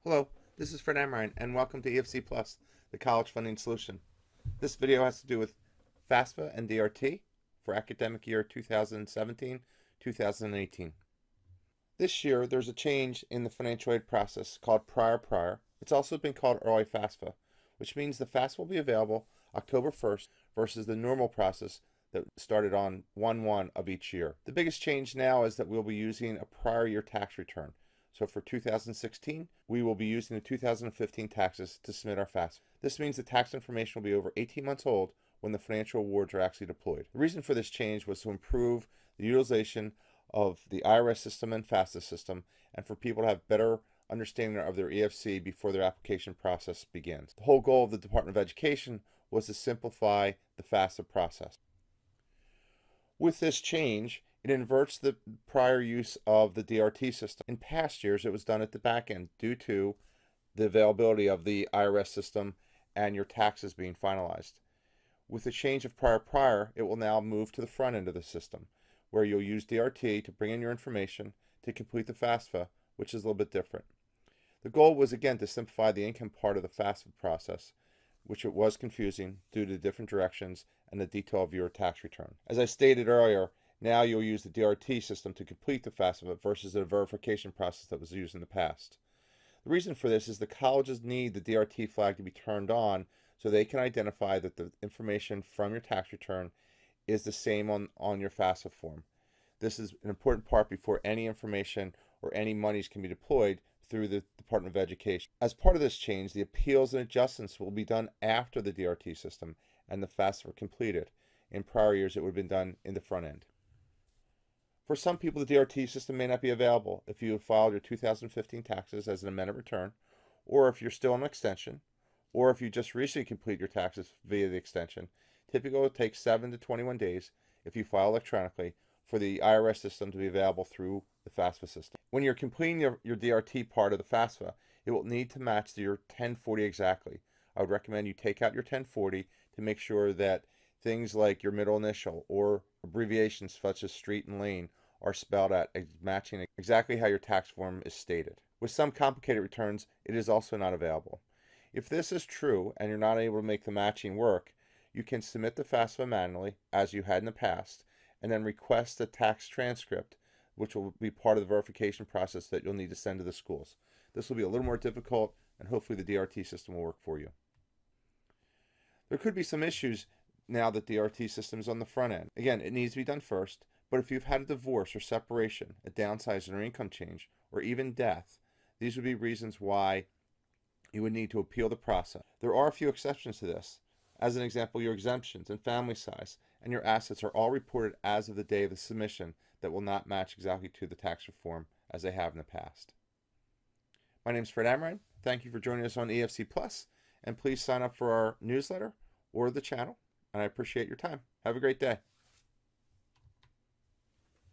Hello, this is Fred Amrine, and welcome to EFC Plus, the college funding solution. This video has to do with FAFSA and DRT for academic year 2017-2018. This year, there's a change in the financial aid process called prior. It's also been called early FAFSA, which means the FAFSA will be available October 1st versus the normal process that started on 1/1 of each year. The biggest change now is that we'll be using a prior year tax return. So for 2016, we will be using the 2015 taxes to submit our FAFSA. This means the tax information will be over 18 months old when the financial awards are actually deployed. The reason for this change was to improve the utilization of the IRS system and FAFSA system, and for people to have better understanding of their EFC before their application process begins. The whole goal of the Department of Education was to simplify the FAFSA process. With this change, it inverts the prior use of the DRT system. In past years, it was done at the back end due to the availability of the IRS system and your taxes being finalized. With the change of prior, it will now move to the front end of the system, where you'll use DRT to bring in your information to complete the FAFSA, which is a little bit different. The goal was, again, to simplify the income part of the FAFSA process, which it was confusing due to different directions and the detail of your tax return. As I stated earlier, now you'll use the DRT system to complete the FAFSA versus the verification process that was used in the past. The reason for this is the colleges need the DRT flag to be turned on so they can identify that the information from your tax return is the same on your FAFSA form. This is an important part before any information or any monies can be deployed through the Department of Education. As part of this change, the appeals and adjustments will be done after the DRT system and the FAFSA were completed. In prior years, it would have been done in the front end. For some people, the DRT system may not be available if you have filed your 2015 taxes as an amended return, or if you're still on extension, or if you just recently completed your taxes via the extension. Typically, it will take 7 to 21 days if you file electronically for the IRS system to be available through the FAFSA system. When you're completing your DRT part of the FAFSA, it will need to match your 1040 exactly. I would recommend you take out your 1040 to make sure that things like your middle initial or abbreviations such as street and lane are spelled out matching exactly how your tax form is stated. With some complicated returns, it is also not available. If this is true and you're not able to make the matching work, you can submit the FAFSA manually, as you had in the past, and then request a tax transcript, which will be part of the verification process that you'll need to send to the schools. This will be a little more difficult, and hopefully the DRT system will work for you. There could be some issues now that the DRT system is on the front end. Again, it needs to be done first, but if you've had a divorce or separation, a downsizing or income change, or even death, these would be reasons why you would need to appeal the process. There are a few exceptions to this. As an example, your exemptions and family size and your assets are all reported as of the day of the submission that will not match exactly to the tax reform as they have in the past. My name is Fred Amrine. Thank you for joining us on EFC Plus, and please sign up for our newsletter or the channel, and I appreciate your time. Have a great day.